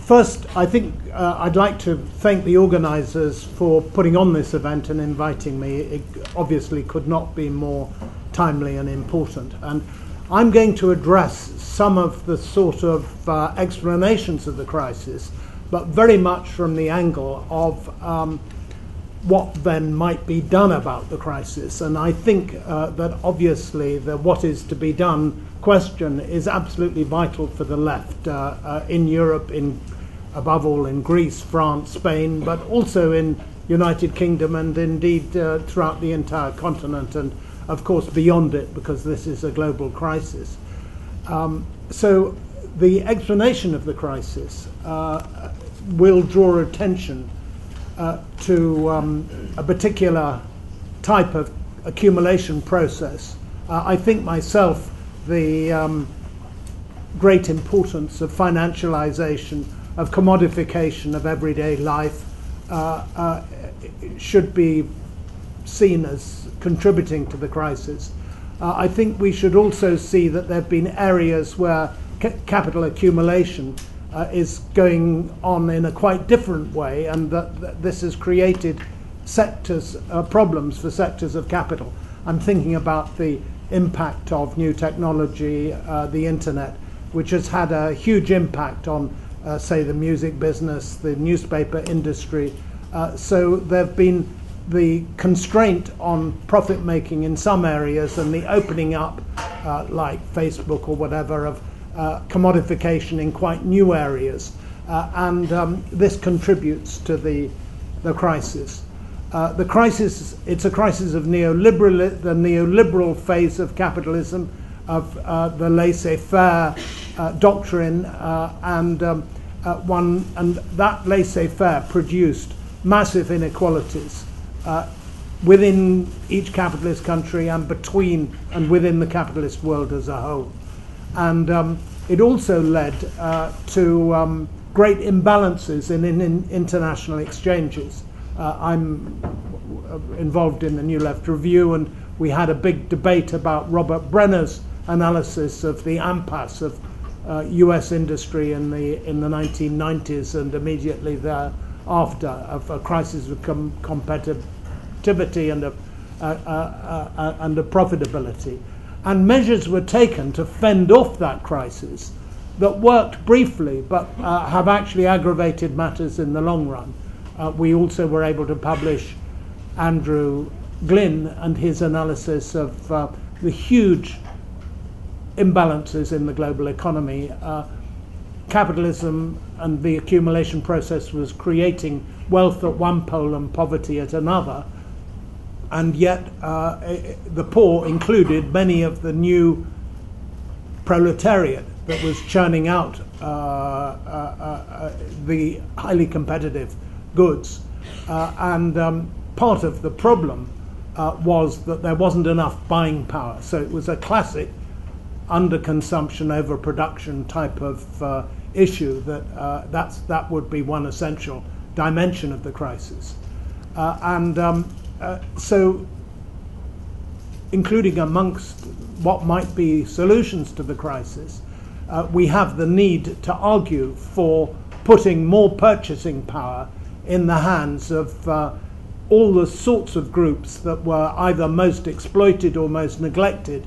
First, I think I'd like to thank the organisers for putting on this event and inviting me. It obviously could not be more timely and important. And I'm going to address some of the sort of explanations of the crisis, but very much from the angle of what then might be done about the crisis. And I think that obviously the what is to be done question is absolutely vital for the left in Europe, above all in Greece, France, Spain, but also in United Kingdom and indeed throughout the entire continent and of course beyond it, because this is a global crisis. So the explanation of the crisis will draw attention to a particular type of accumulation process. I think myself the great importance of financialization, of commodification of everyday life should be seen as contributing to the crisis. I think we should also see that there have been areas where capital accumulation is going on in a quite different way, and that this has created sectors, problems for sectors of capital. I'm thinking about the impact of new technology, the internet, which has had a huge impact on, say, the music business, the newspaper industry. So there have been the constraint on profit making in some areas and the opening up, like Facebook or whatever, of commodification in quite new areas. And this contributes to the crisis. The crisis, it's a crisis of the neoliberal phase of capitalism, of the laissez-faire doctrine, and that laissez-faire produced massive inequalities within each capitalist country and between and within the capitalist world as a whole. And it also led to great imbalances in international exchanges. I'm involved in the New Left Review, and we had a big debate about Robert Brenner's analysis of the impasse of US industry in the 1990s and immediately thereafter, of a crisis of competitivity and of profitability. And measures were taken to fend off that crisis that worked briefly, but have actually aggravated matters in the long run. We also were able to publish Andrew Glynn and his analysis of the huge imbalances in the global economy. Capitalism and the accumulation process was creating wealth at one pole and poverty at another, and yet the poor included many of the new proletariat that was churning out the highly competitive goods. And part of the problem was that there wasn't enough buying power. So it was a classic underconsumption, overproduction type of issue that would be one essential dimension of the crisis. So including amongst what might be solutions to the crisis, we have the need to argue for putting more purchasing power in the hands of all the sorts of groups that were either most exploited or most neglected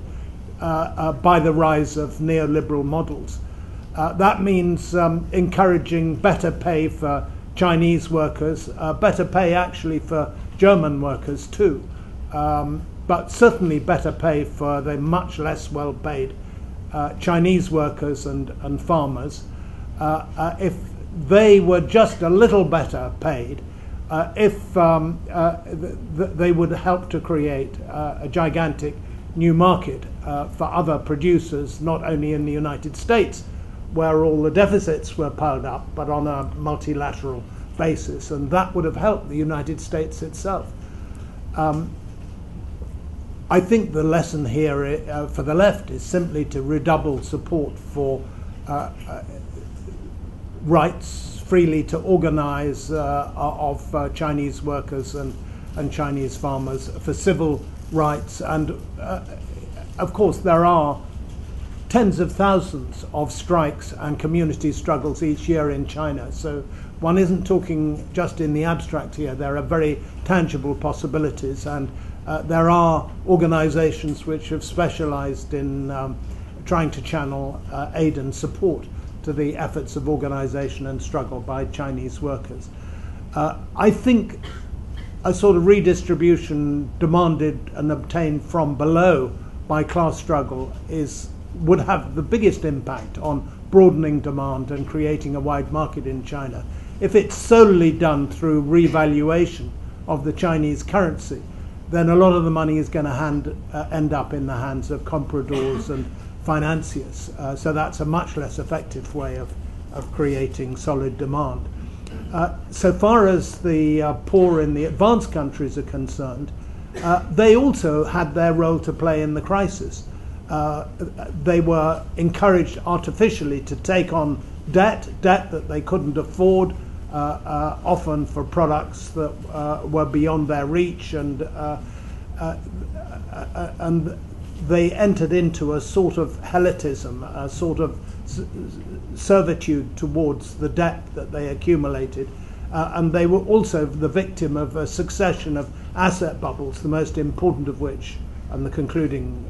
by the rise of neoliberal models. That means encouraging better pay for Chinese workers, better pay actually for German workers too, but certainly better pay for the much less well-paid Chinese workers and farmers. If they were just a little better paid, they would help to create a gigantic new market for other producers, not only in the United States, where all the deficits were piled up, but on a multilateral basis, and that would have helped the United States itself. I think the lesson here for the left is simply to redouble support for rights freely to organize of Chinese workers and Chinese farmers, for civil rights. And of course there are tens of thousands of strikes and community struggles each year in China. So one isn't talking just in the abstract here. There are very tangible possibilities, and there are organizations which have specialized in trying to channel aid and support to the efforts of organization and struggle by Chinese workers. I think a sort of redistribution demanded and obtained from below by class struggle would have the biggest impact on broadening demand and creating a wide market in China. If it's solely done through revaluation of the Chinese currency, then a lot of the money is going to end up in the hands of compradors and financiers. So that's a much less effective way of creating solid demand. So far as the poor in the advanced countries are concerned, they also had their role to play in the crisis. They were encouraged artificially to take on debt that they couldn't afford, often for products that were beyond their reach, and they entered into a sort of helotism, a sort of servitude towards the debt that they accumulated. And they were also the victim of a succession of asset bubbles, the most important of which, and the concluding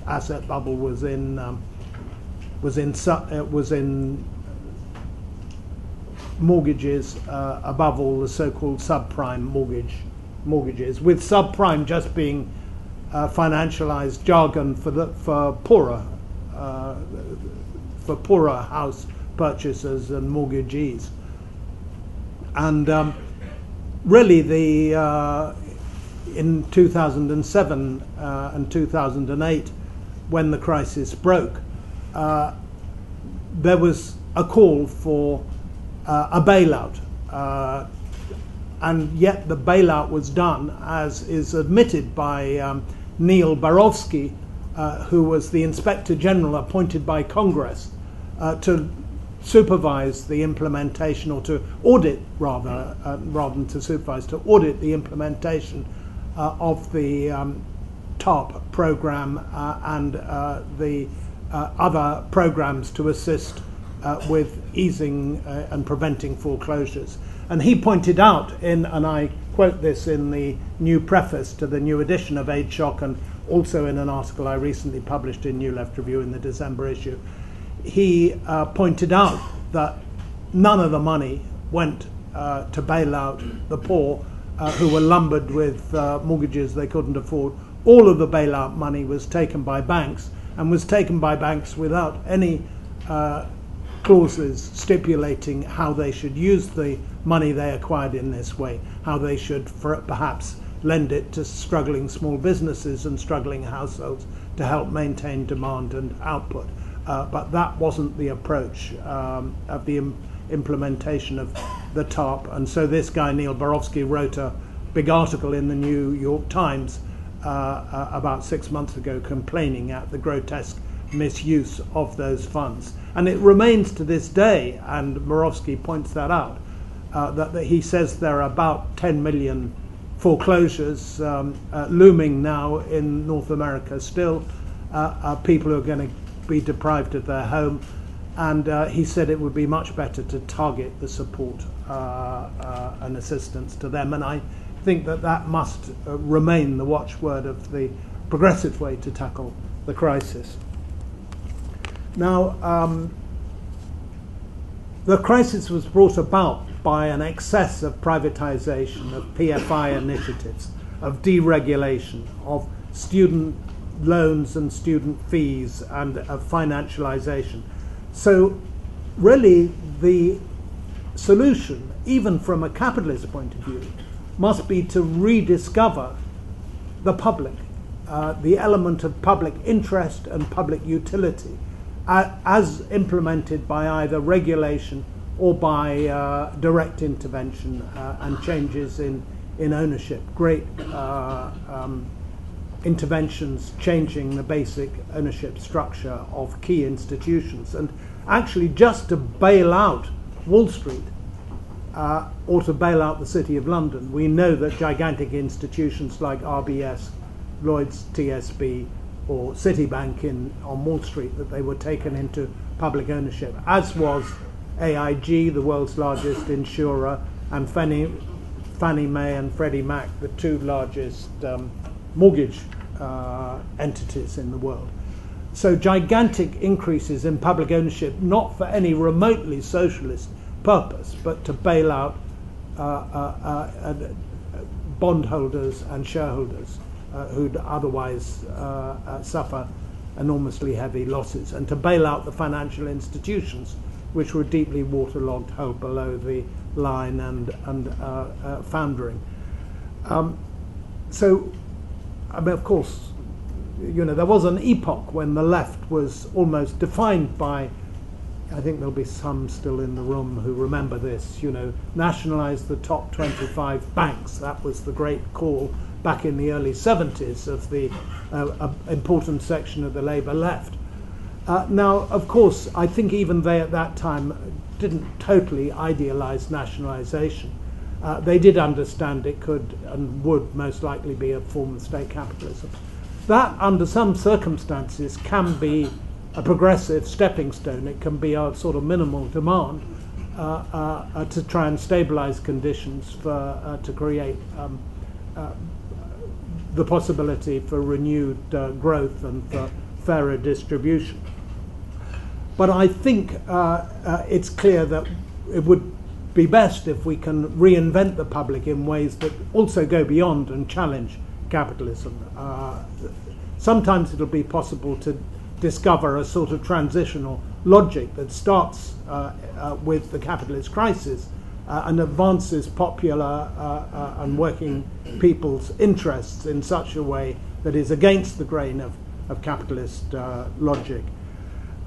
asset bubble, was in mortgages, above all the so-called subprime mortgages, with subprime just being financialized jargon for poorer house purchasers and mortgagees. And really, in 2007 and 2008, when the crisis broke, there was a call for a bailout, and yet the bailout was done, as is admitted by Neil Barofsky, who was the Inspector General appointed by Congress to supervise the implementation, or to audit rather than to supervise, to audit the implementation of the TARP program and the other programs to assist with easing and preventing foreclosures. And he pointed out, and I quote this in the new preface to the new edition of Aid Shock, and also in an article I recently published in New Left Review in the December issue, he pointed out that none of the money went to bail out the poor who were lumbered with mortgages they couldn't afford. All of the bailout money was taken by banks, and was taken by banks without any clauses stipulating how they should use the money they acquired in this way, how they should perhaps lend it to struggling small businesses and struggling households to help maintain demand and output. But that wasn't the approach of the implementation of the TARP. And so this guy, Neil Barofsky, wrote a big article in the New York Times about 6 months ago, complaining at the grotesque misuse of those funds. And it remains to this day, and Barofsky points that out, that he says there are about 10 million foreclosures looming now in North America still, people who are going to be deprived of their home, and he said it would be much better to target the support and assistance to them. And I think that must remain the watchword of the progressive way to tackle the crisis. Now, the crisis was brought about by an excess of privatization, of PFI initiatives, of deregulation, of student loans and student fees, and of financialization. So really the solution, even from a capitalist point of view, must be to rediscover the public, the element of public interest and public utility, as implemented by either regulation or by direct intervention and changes in ownership. Great interventions changing the basic ownership structure of key institutions. And actually, just to bail out Wall Street or to bail out the City of London, we know that gigantic institutions like RBS, Lloyd's TSB, or Citibank on Wall Street, that they were taken into public ownership, as was AIG, the world's largest insurer, and Fannie Mae and Freddie Mac, the two largest mortgage entities in the world. So gigantic increases in public ownership, not for any remotely socialist purpose, but to bail out bondholders and shareholders who'd otherwise suffer enormously heavy losses, and to bail out the financial institutions which were deeply waterlogged, held below the line and foundering. So, I mean, of course, there was an epoch when the left was almost defined by, I think there'll be some still in the room who remember this, nationalize the top 25 banks. That was the great call back in the early 70s of the important section of the Labour left. Now, of course, I think even they at that time didn't totally idealize nationalization. They did understand it could and would most likely be a form of state capitalism. That, under some circumstances, can be a progressive stepping stone. It can be a sort of minimal demand to try and stabilize conditions to create the possibility for renewed growth and for fairer distribution. But I think it's clear that it would be best if we can reinvent the public in ways that also go beyond and challenge capitalism. Sometimes it'll be possible to discover a sort of transitional logic that starts with the capitalist crisis and advances popular and working people's interests in such a way that is against the grain of capitalist logic.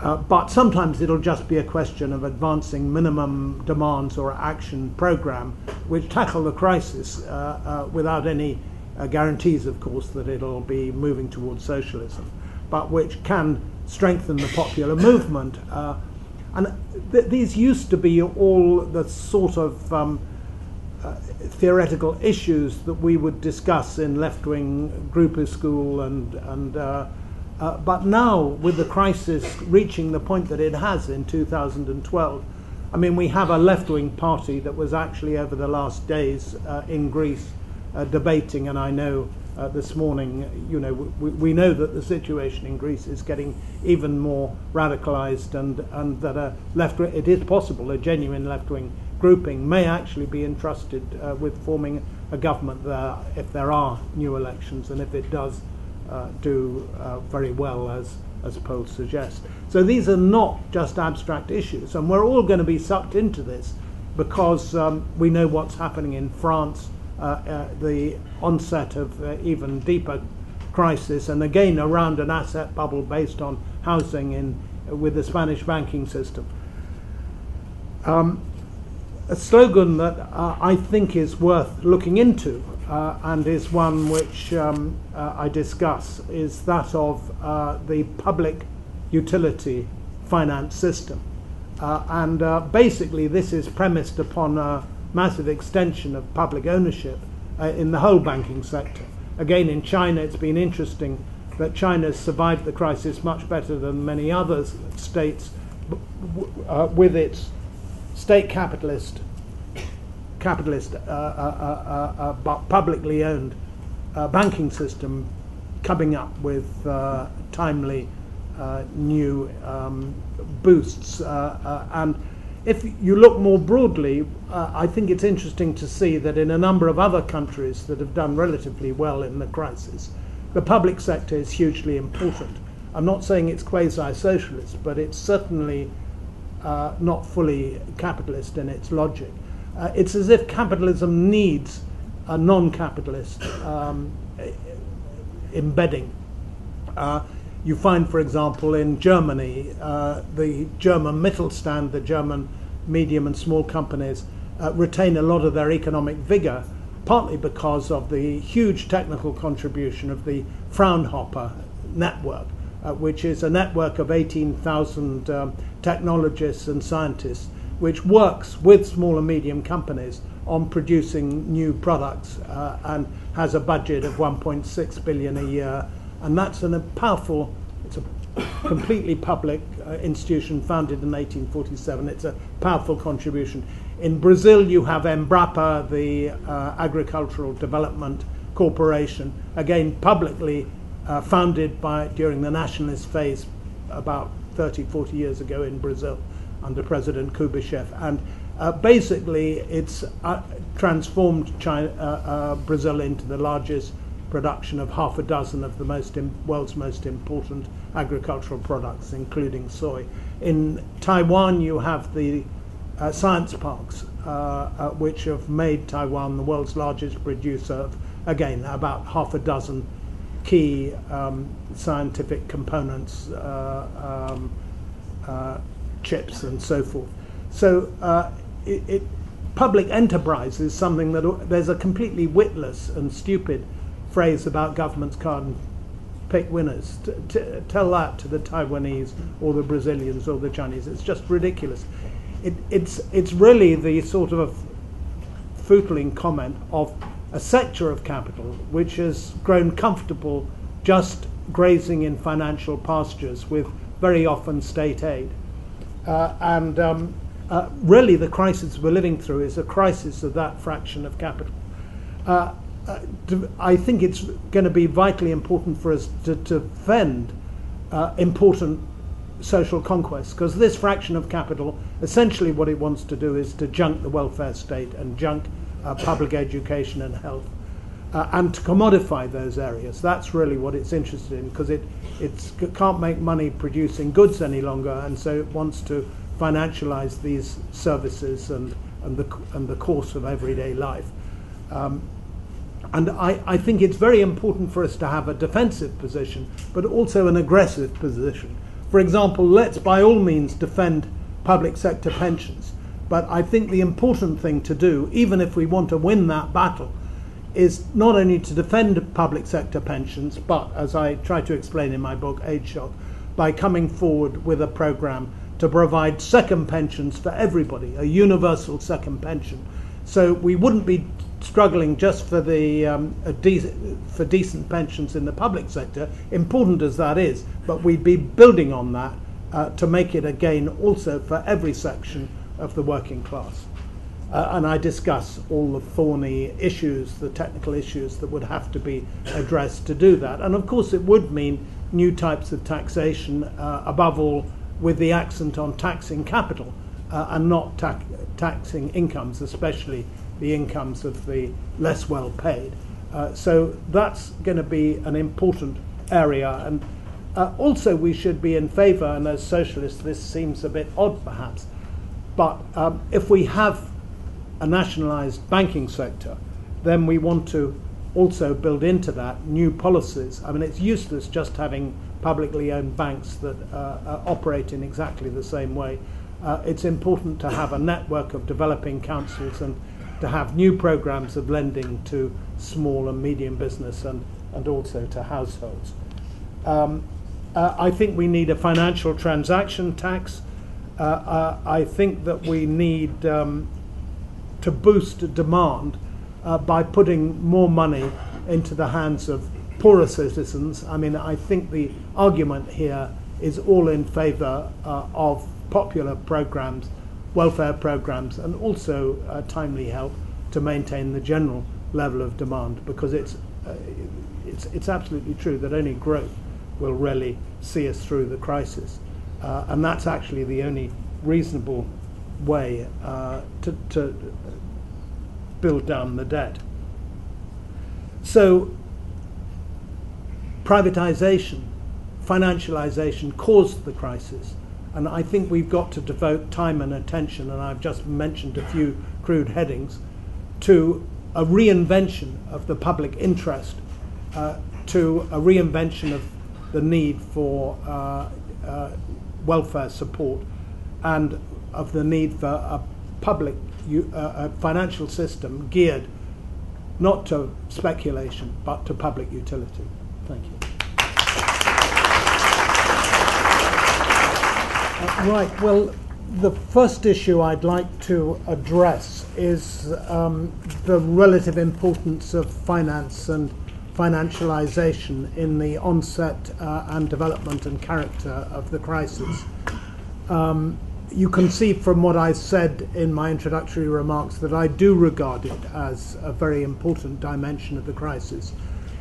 But sometimes it'll just be a question of advancing minimum demands or action program which tackle the crisis without any guarantees, of course, that it'll be moving towards socialism, but which can strengthen the popular movement. And these used to be all the sort of theoretical issues that we would discuss in left-wing groupuscule but now, with the crisis reaching the point that it has in 2012, I mean, we have a left-wing party that was actually over the last days in Greece debating, and I know this morning, we know that the situation in Greece is getting even more radicalized, and that it is possible a genuine left-wing grouping may actually be entrusted with forming a government there if there are new elections, and if it does do very well, as polls suggest. So these are not just abstract issues, and we're all going to be sucked into this because we know what's happening in France, the onset of even deeper crisis, and again around an asset bubble based on housing with the Spanish banking system. A slogan that I think is worth looking into and is one which I discuss is that of the public utility finance system. Basically this is premised upon a massive extension of public ownership in the whole banking sector. Again, in China, it's been interesting that China has survived the crisis much better than many other states with its state capitalist but publicly owned banking system coming up with timely new boosts. And if you look more broadly, I think it's interesting to see that in a number of other countries that have done relatively well in the crisis, the public sector is hugely important. I'm not saying it's quasi-socialist, but it's certainly not fully capitalist in its logic. It's as if capitalism needs a non-capitalist embedding. You find, for example, in Germany, the German Mittelstand, the German medium and small companies, retain a lot of their economic vigor, partly because of the huge technical contribution of the Fraunhofer network, which is a network of 18,000 technologists and scientists, which works with small and medium companies on producing new products and has a budget of 1.6 billion a year And that's a powerful, it's a completely public institution founded in 1847. It's a powerful contribution. In Brazil, you have Embrapa, the Agricultural Development Corporation, again publicly founded during the nationalist phase about 30, 40 years ago in Brazil under President Kubitschek. And basically it's transformed Brazil into the largest production of half a dozen of the world's most important agricultural products, including soy. In Taiwan, you have the science parks, which have made Taiwan the world's largest producer of, again, about half a dozen key scientific components, chips and so forth. So public enterprise is something that there's a completely witless and stupid phrase about governments can't pick winners. Tell that to the Taiwanese or the Brazilians or the Chinese. It's just ridiculous. It's really the sort of a footling comment of a sector of capital which has grown comfortable just grazing in financial pastures with very often state aid. Really the crisis we're living through is a crisis of that fraction of capital. I think it's going to be vitally important for us to defend important social conquests, because this fraction of capital, essentially what it wants to do is to junk the welfare state and junk public education and health, and to commodify those areas. That's really what it's interested in, because it can't make money producing goods any longer, and so it wants to financialize these services and the course of everyday life. And I think it's very important for us to have a defensive position, but also an aggressive position. For example, let's by all means defend public sector pensions. But I think the important thing to do, even if we want to win that battle, is not only to defend public sector pensions, but, as I try to explain in my book, Age Shock, by coming forward with a program to provide second pensions for everybody, a universal second pension. So we wouldn't be struggling just for for decent pensions in the public sector, important as that is, but we'd be building on that to make it again also for every section of the working class. And I discuss all the thorny issues, the technical issues that would have to be addressed to do that. And of course it would mean new types of taxation, above all with the accent on taxing capital and not taxing incomes, especially the incomes of the less well paid. So that's going to be an important area. And also we should be in favour, and as socialists this seems a bit odd perhaps, but if we have a nationalised banking sector, then we want to also build into that new policies. I mean, it's useless just having publicly owned banks that operate in exactly the same way. It's important to have a network of developing councils and to have new programs of lending to small and medium business and also to households. I think we need a financial transaction tax. I think that we need to boost demand by putting more money into the hands of poorer citizens. I mean, I think the argument here is all in favour of popular programs, welfare programs, and also timely help to maintain the general level of demand, because it's absolutely true that only growth will really see us through the crisis, and that's actually the only reasonable way to build down the debt. So privatization, financialization caused the crisis, and I think we've got to devote time and attention, and I've just mentioned a few crude headings, to a reinvention of the public interest, to a reinvention of the need for welfare support, and of the need for a public a financial system geared not to speculation but to public utility. Thank you. Right, well, the first issue I'd like to address is the relative importance of finance and financialization in the onset and development and character of the crisis. You can see from what I said in my introductory remarks that I do regard it as a very important dimension of the crisis.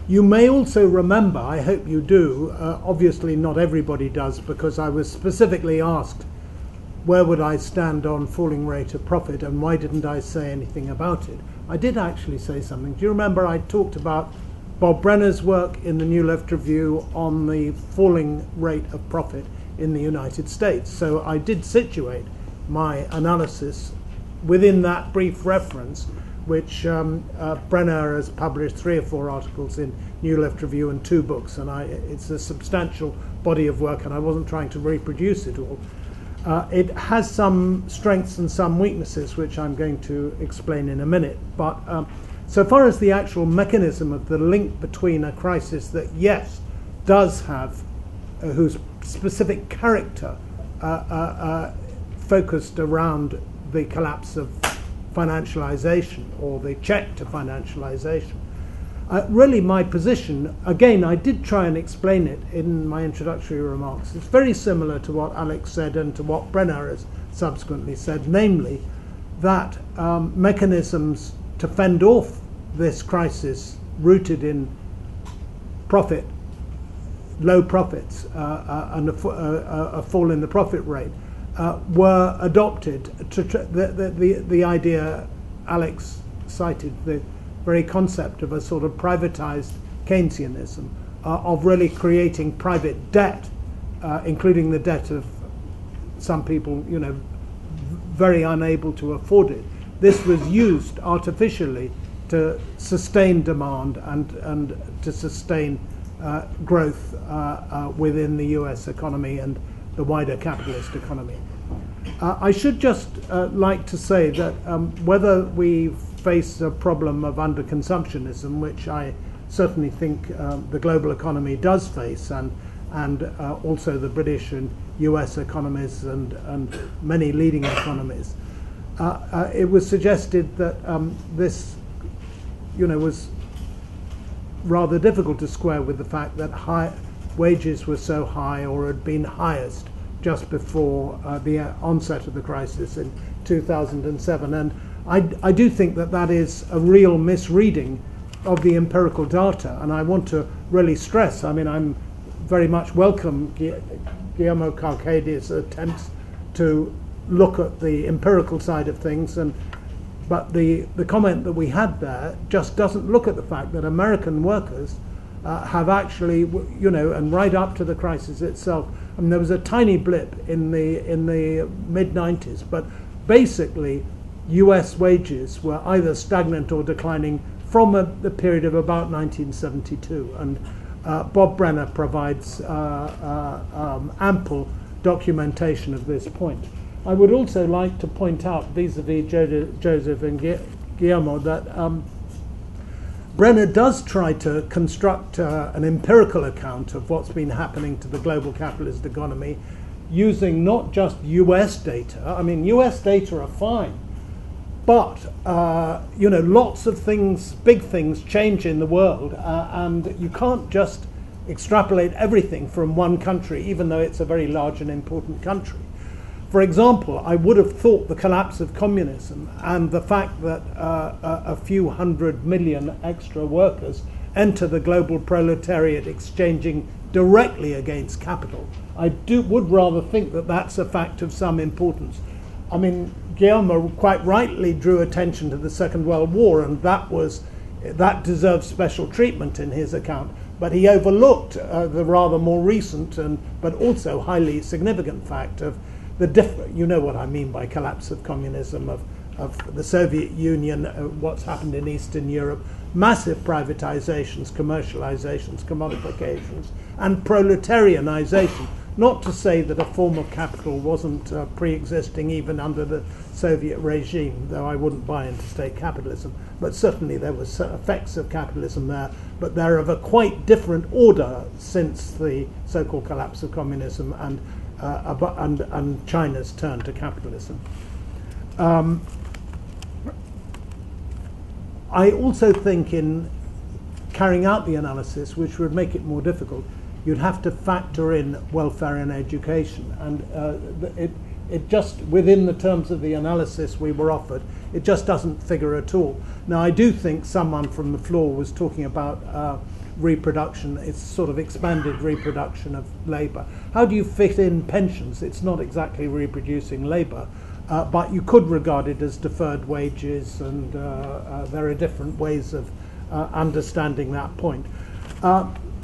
You may also remember, I hope you do, obviously not everybody does, because I was specifically asked where would I stand on falling rate of profit and why didn't I say anything about it. I did actually say something. Do you remember I talked about Bob Brenner's work in the New Left Review on the falling rate of profit in the United States? So I did situate my analysis within that brief reference, which Brenner has published 3 or 4 articles in New Left Review and 2 books, and it's a substantial body of work, and I wasn't trying to reproduce it all. It has some strengths and some weaknesses, which I'm going to explain in a minute. But so far as the actual mechanism of the link between a crisis that, yes, does have whose specific character focused around the collapse of financialization or the check to financialization. Really my position, again, I did try and explain it in my introductory remarks. It's very similar to what Alex said and to what Brenner has subsequently said, namely that mechanisms to fend off this crisis rooted in profit, low profits and a fall in the profit rate were adopted. The idea Alex cited, the very concept of a sort of privatized Keynesianism, of really creating private debt, including the debt of some people, you know, very unable to afford it. This was used artificially to sustain demand and to sustain growth within the US economy and the wider capitalist economy. I should just like to say that whether we face a problem of underconsumptionism, which I certainly think the global economy does face, and also the British and US economies and many leading economies, it was suggested that this, you know, was rather difficult to square with the fact that high wages were so high, or had been highest just before the onset of the crisis in 2007. And I do think that that is a real misreading of the empirical data, and I want to really stress, I mean, I'm very much welcome Guillermo Calcade's attempts to look at the empirical side of things, but the comment that we had there just doesn't look at the fact that American workers have actually, you know, and right up to the crisis itself, I mean, there was a tiny blip in the mid-90s, but basically US wages were either stagnant or declining from the period of about 1972, and Bob Brenner provides ample documentation of this point. I would also like to point out, vis-a-vis Joseph and Guillermo, that Brenner does try to construct an empirical account of what's been happening to the global capitalist economy using not just US data. I mean, US data are fine, but you know, lots of things, big things change in the world, and you can't just extrapolate everything from one country, even though it's a very large and important country. For example, I would have thought the collapse of communism and the fact that a few 100 million extra workers enter the global proletariat exchanging directly against capital, I would rather think that that's a fact of some importance. I mean, Guillermo quite rightly drew attention to the Second World War, and that deserves special treatment in his account. But he overlooked the rather more recent but also highly significant fact of you know what I mean by collapse of communism, of the Soviet Union, what's happened in Eastern Europe, massive privatizations, commercializations, commodifications, and proletarianization. Not to say that a form of capital wasn't pre-existing even under the Soviet regime, though I wouldn't buy into state capitalism, but certainly there was effects of capitalism there, but they're of a quite different order since the so-called collapse of communism and China's turn to capitalism. I also think in carrying out the analysis, which would make it more difficult, you'd have to factor in welfare and education. And it just, within the terms of the analysis we were offered, it just doesn't figure at all. Now, I do think someone from the floor was talking about reproduction. It's sort of expanded reproduction of labour. How do you fit in pensions? It's not exactly reproducing labour, but you could regard it as deferred wages, and there are different ways of understanding that point.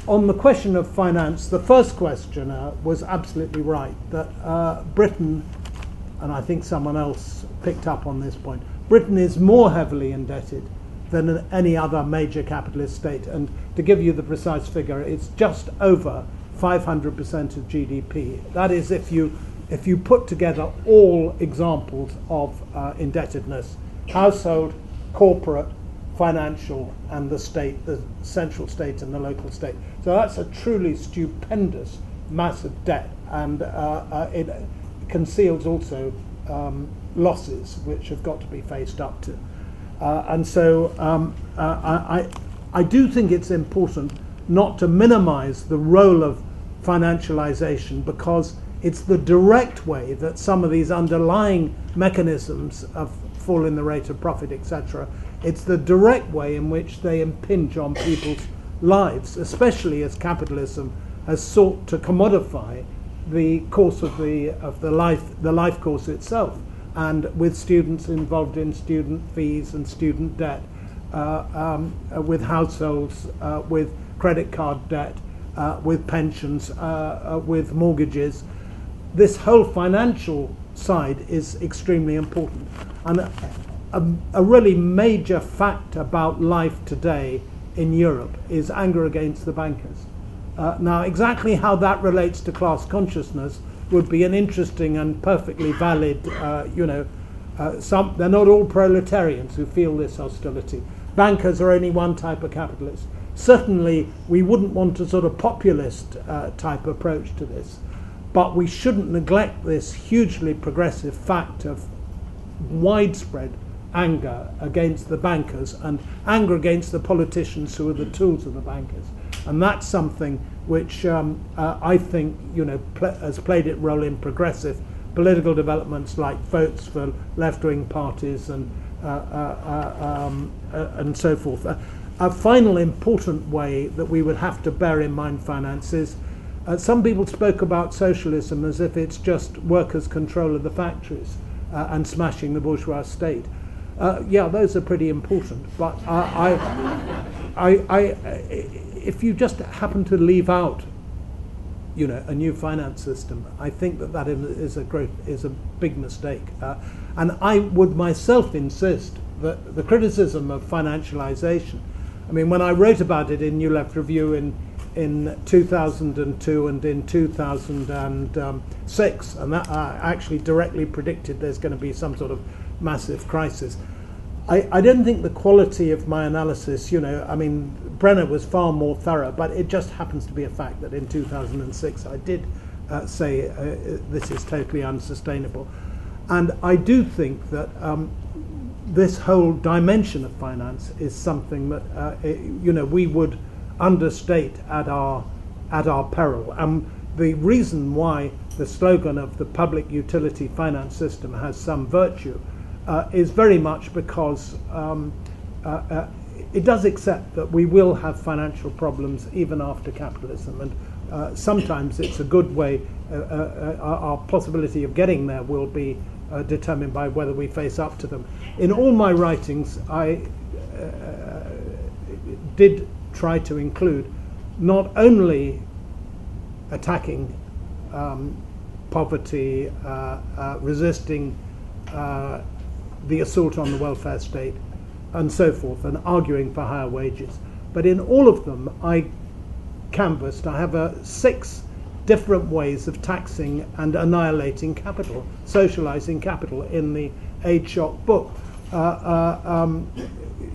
On the question of finance, the first questioner was absolutely right, that Britain, and I think someone else picked up on this point, Britain is more heavily indebted than any other major capitalist state. And to give you the precise figure, it's just over 500% of GDP. That is, if you put together all examples of indebtedness, household, corporate, financial, and the state, the central state and the local state. So that's a truly stupendous mass of debt, and it conceals also losses which have got to be faced up to. And so I do think it's important not to minimize the role of financialization, because it's the direct way that some of these underlying mechanisms of fall in the rate of profit, etc., it's the direct way in which they impinge on people's lives, especially as capitalism has sought to commodify the course of the life course itself, and with students involved in student fees and student debt, with households, with credit card debt, with pensions, with mortgages. This whole financial side is extremely important, and a really major fact about life today in Europe is anger against the bankers. Now, exactly how that relates to class consciousness would be an interesting and perfectly valid, they're not all proletarians who feel this hostility. Bankers are only one type of capitalist. Certainly, we wouldn't want a sort of populist type approach to this, but we shouldn't neglect this hugely progressive fact of widespread anger against the bankers and anger against the politicians who are the tools of the bankers. And that's something which I think has played its role in progressive political developments, like votes for left-wing parties and so forth. A final important way that we would have to bear in mind finance is, some people spoke about socialism as if it's just workers' control of the factories and smashing the bourgeois state. Yeah, those are pretty important, but if you just happen to leave out, a new finance system, I think that is a big mistake. And I would myself insist that the criticism of financialization, I mean, when I wrote about it in New Left Review in 2002 and in 2006, and that actually directly predicted there's going to be some sort of massive crisis. I don't think the quality of my analysis, I mean, Brenner was far more thorough, but it just happens to be a fact that in 2006 I did say this is totally unsustainable. And I do think that this whole dimension of finance is something that, we would understate at our peril. And the reason why the slogan of the public utility finance system has some virtue is very much because it does accept that we will have financial problems even after capitalism, and sometimes it's a good way, our possibility of getting there will be determined by whether we face up to them. In all my writings, I did try to include not only attacking poverty, resisting the assault on the welfare state, and so forth, and arguing for higher wages. But in all of them, I canvassed, I have 6 different ways of taxing and annihilating capital, socializing capital, in the Age Shock book.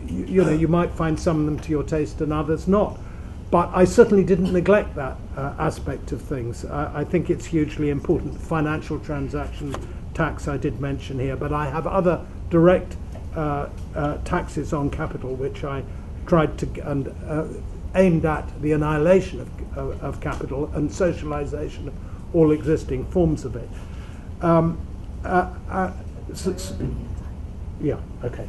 You might find some of them to your taste and others not. But I certainly didn't neglect that aspect of things. I think it's hugely important. Financial transaction tax I did mention here, but I have other direct taxes on capital which I tried to and aimed at the annihilation of capital and socialization of all existing forms of it. Yeah, okay.